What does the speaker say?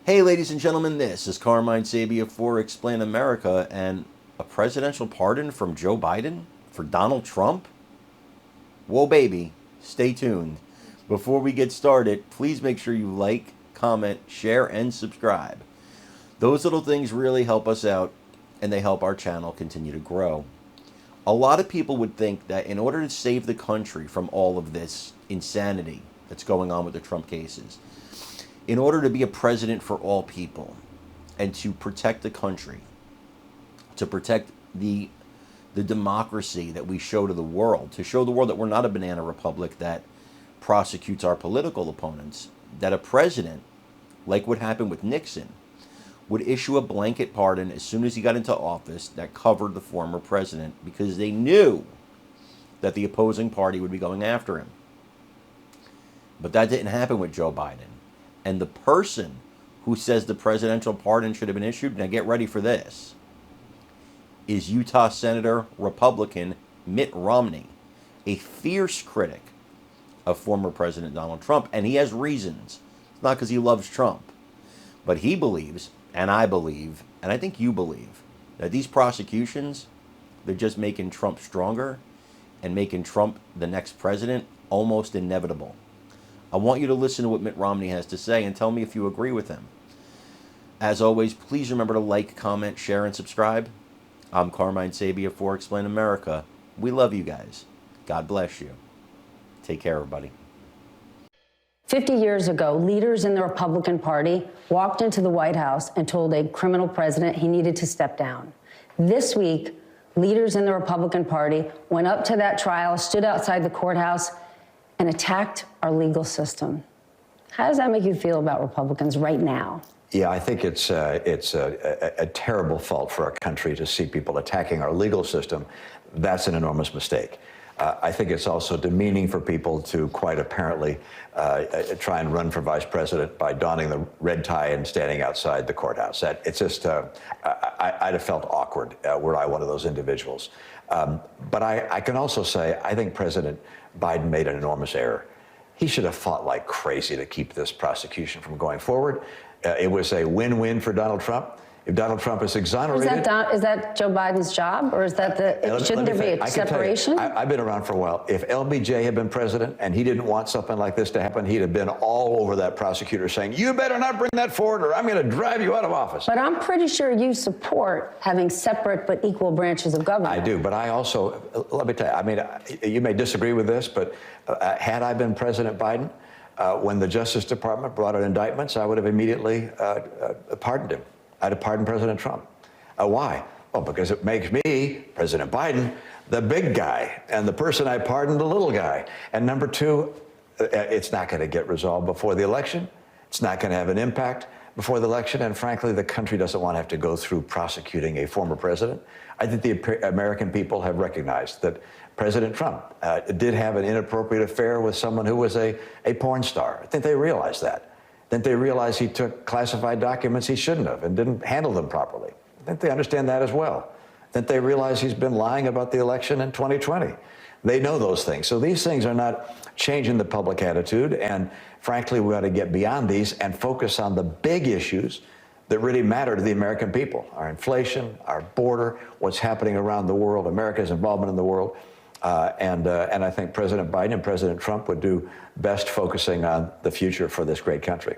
Hey, ladies and gentlemen, this is Carmine Sabia for Explain America, and a presidential pardon from Joe Biden for Donald Trump? Whoa, baby, stay tuned. Before we get started, please make sure you like, comment, share, and subscribe. Those little things really help us out, and they help our channel continue to grow. A lot of people would think that in order to save the country from all of this insanity that's going on with the Trump cases, in order to be a president for all people and to protect the country, to protect the democracy that we show to the world, to show the world that we're not a banana republic that prosecutes our political opponents, that a president, like what happened with Nixon, would issue a blanket pardon as soon as he got into office that covered the former president because they knew that the opposing party would be going after him. But that didn't happen with Joe Biden. And the person who says the presidential pardon should have been issued, now get ready for this, is Utah Senator Republican Mitt Romney, a fierce critic of former President Donald Trump. And he has reasons. It's not because he loves Trump. But he believes, and I believe, and I think you believe, that these prosecutions, they're just making Trump stronger and making Trump the next president almost inevitable. I want you to listen to what Mitt Romney has to say and tell me if you agree with him. As always, please remember to like, comment, share, and subscribe. I'm Carmine Sabia for Explain America. We love you guys. God bless you. Take care, everybody. 50 years ago, leaders in the Republican Party walked into the White House and told a criminal president he needed to step down. This week, leaders in the Republican Party went up to that trial, stood outside the courthouse, and attacked our legal system. How does that make you feel about Republicans right now? Yeah, I think it's a terrible fault for our country to see people attacking our legal system. That's an enormous mistake. I think it's also demeaning for people to quite apparently try and run for vice president by donning the red tie and standing outside the courthouse. It's just, I'd have felt awkward were I one of those individuals. But I can also say, I think President Biden made an enormous error. He should have fought like crazy to keep this prosecution from going forward. It was a win-win for Donald Trump. If Donald Trump is exonerated... Is that Joe Biden's job, or is that shouldn't there be a separation? I've been around for a while. If LBJ had been president and he didn't want something like this to happen, he'd have been all over that prosecutor saying, you better not bring that forward or I'm going to drive you out of office. But I'm pretty sure you support having separate but equal branches of government. I do, but I also, let me tell you, I mean, you may disagree with this, but had I been President Biden, when the Justice Department brought out indictments, I would have immediately pardoned him. I'd have pardoned President Trump. Why? Well, because it makes me, President Biden, the big guy, and the person I pardoned, the little guy. And number two, it's not going to get resolved before the election. It's not going to have an impact before the election. And frankly, the country doesn't want to have to go through prosecuting a former president. I think the American people have recognized that President Trump did have an inappropriate affair with someone who was a porn star. I think they realized that. Then they realize he took classified documents he shouldn't have and didn't handle them properly. I think they understand that as well. Then they realize he's been lying about the election in 2020. They know those things. So these things are not changing the public attitude. And frankly, we ought to get beyond these and focus on the big issues that really matter to the American people. Our inflation, our border, what's happening around the world, America's involvement in the world. And I think President Biden and President Trump would do best focusing on the future for this great country.